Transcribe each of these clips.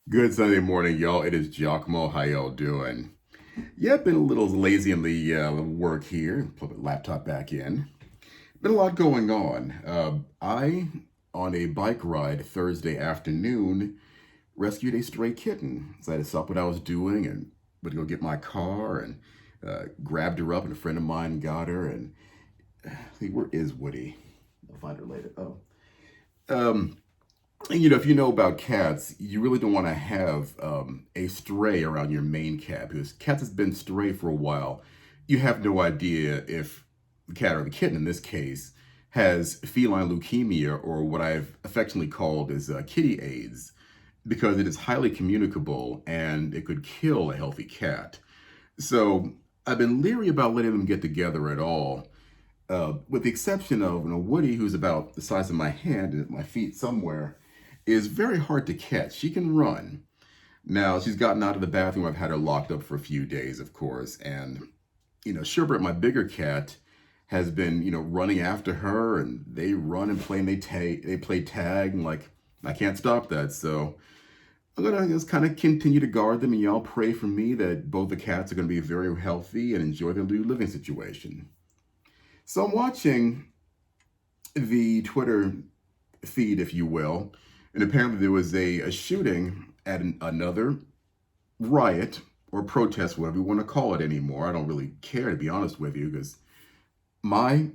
Good Sunday morning, y'all. It is Giacomo. How y'all doing? Yeah, been a little lazy in the work here. Put the laptop back in. Been a lot going on. On a bike ride Thursday afternoon, rescued a stray kitten. So I had to stop what I was doing and went to go get my car and grabbed her up, and a friend of mine got her. And see, where is Woody? I'll find her later. Oh. Um, if you know about cats, you really don't want to have a stray around your main cat because cats has been stray for a while. You have no idea if the cat or the kitten in this case has feline leukemia or what I've affectionately called as kitty AIDS because it is highly communicable and it could kill a healthy cat. So I've been leery about letting them get together at all. With the exception of Woody, who's about the size of my hand and at my feet somewhere, is very hard to catch. She can run. Now, she's gotten out of the bathroom. I've had her locked up for a few days, of course. And, Sherbert, my bigger cat, has been, running after her, and they run and play and they play tag, and like, I can't stop that. So I'm gonna just kind of continue to guard them, and y'all pray for me that both the cats are gonna be very healthy and enjoy their new living situation. So I'm watching the Twitter feed, if you will, and apparently there was a shooting at another riot or protest, whatever you want to call it anymore. I don't really care, to be honest with you, because my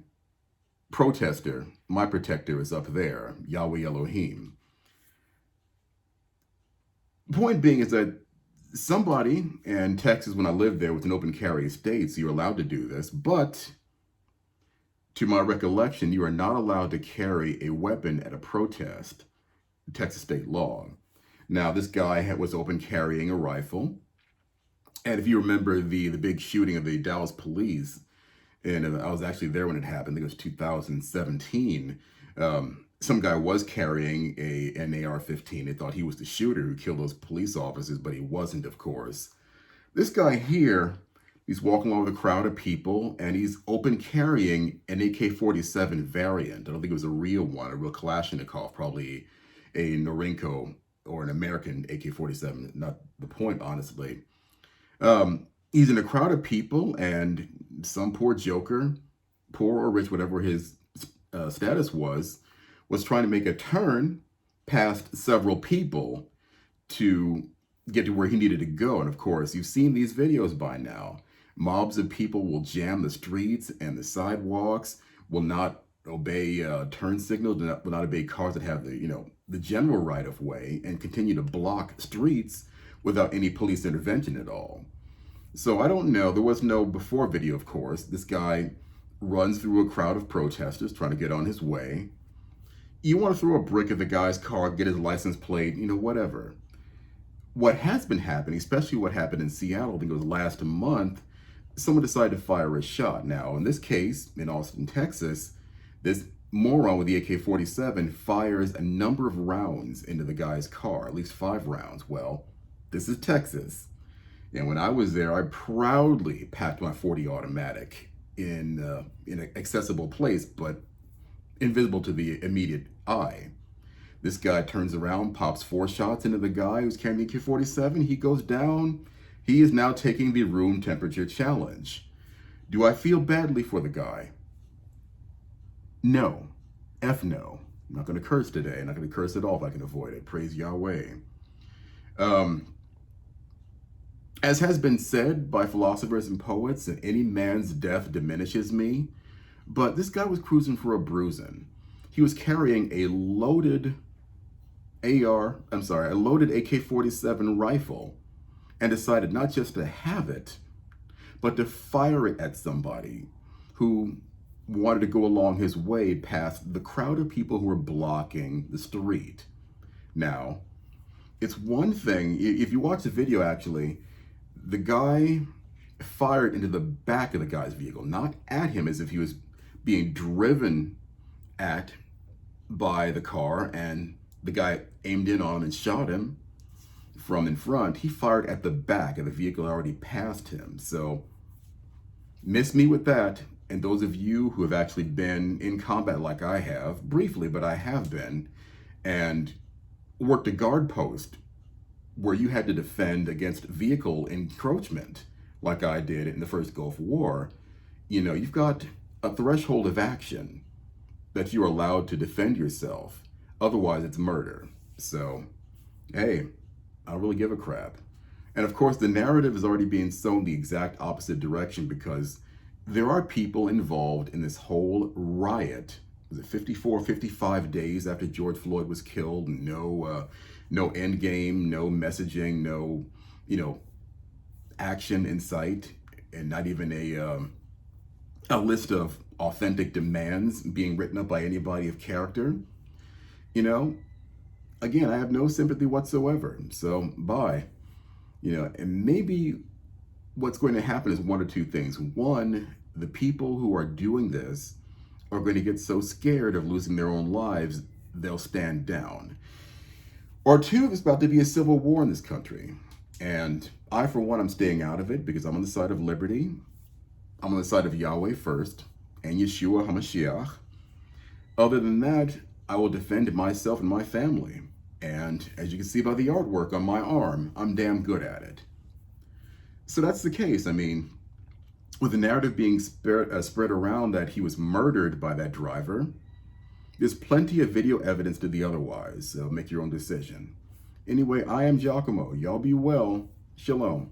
protester, my protector is up there, Yahweh Elohim. Point being is that somebody in Texas, when I lived there, was an open carry state, so you're allowed to do this, but to my recollection, you are not allowed to carry a weapon at a protest, Texas state law. Now, this guy was open carrying a rifle. And if you remember the big shooting of the Dallas police, and I was actually there when it happened, I think it was 2017, some guy was carrying an AR-15. They thought he was the shooter who killed those police officers, but he wasn't, of course. This guy here, he's walking over the crowd of people, and he's open carrying an AK-47 variant. I don't think it was a real one, a real Kalashnikov, probably a Norinco or an American AK-47. Not the point, honestly. He's in a crowd of people, and some poor joker, poor or rich, whatever his status was trying to make a turn past several people to get to where he needed to go. And of course, you've seen these videos by now. Mobs of people will jam the streets and the sidewalks, will not obey turn signals, will not obey cars that have the general right of way, and continue to block streets without any police intervention at all. So I don't know. There was no before video, of course. This guy runs through a crowd of protesters trying to get on his way. You want to throw a brick at the guy's car, get his license plate, whatever. What has been happening, especially what happened in Seattle, I think it was last month, someone decided to fire a shot. Now, in this case, in Austin, Texas, this moron with the AK-47 fires a number of rounds into the guy's car, at least 5 rounds. Well, this is Texas. And when I was there, I proudly packed my .40 automatic in an accessible place, but invisible to the immediate eye. This guy turns around, pops 4 shots into the guy who's carrying the AK-47. He goes down. He is now taking the room temperature challenge. Do I feel badly for the guy? No. F no. I'm not going to curse today. I'm not going to curse at all if I can avoid it. Praise Yahweh. As has been said by philosophers and poets, that any man's death diminishes me. But this guy was cruising for a bruising. He was carrying a loaded a loaded AK-47 rifle and decided not just to have it, but to fire it at somebody who wanted to go along his way past the crowd of people who were blocking the street. Now, it's one thing, if you watch the video actually, the guy fired into the back of the guy's vehicle, not at him as if he was being driven at by the car, and the guy aimed in on him and shot him from in front. He fired at the back, and the vehicle already passed him. So miss me with that. And those of you who have actually been in combat like I have, briefly, but I have been, and worked a guard post where you had to defend against vehicle encroachment, like I did in the first Gulf War, you've got a threshold of action that you're allowed to defend yourself. Otherwise, it's murder. So, hey, I don't really give a crap. And of course, the narrative is already being sown the exact opposite direction because there are people involved in this whole riot. Was it 54, 55 days after George Floyd was killed? No end game, no messaging, no, action in sight, and not even a list of authentic demands being written up by anybody of character. Again, I have no sympathy whatsoever. So bye. And maybe what's going to happen is one or two things. One, the people who are doing this are going to get so scared of losing their own lives, they'll stand down. Or two, there's about to be a civil war in this country. And I, for one, I'm staying out of it because I'm on the side of liberty. I'm on the side of Yahweh first and Yeshua HaMashiach. Other than that, I will defend myself and my family. And as you can see by the artwork on my arm, I'm damn good at it. So that's the case. I mean, with the narrative being spread around that he was murdered by that driver, there's plenty of video evidence to the otherwise, so make your own decision. Anyway, I am Giacomo. Y'all be well. Shalom.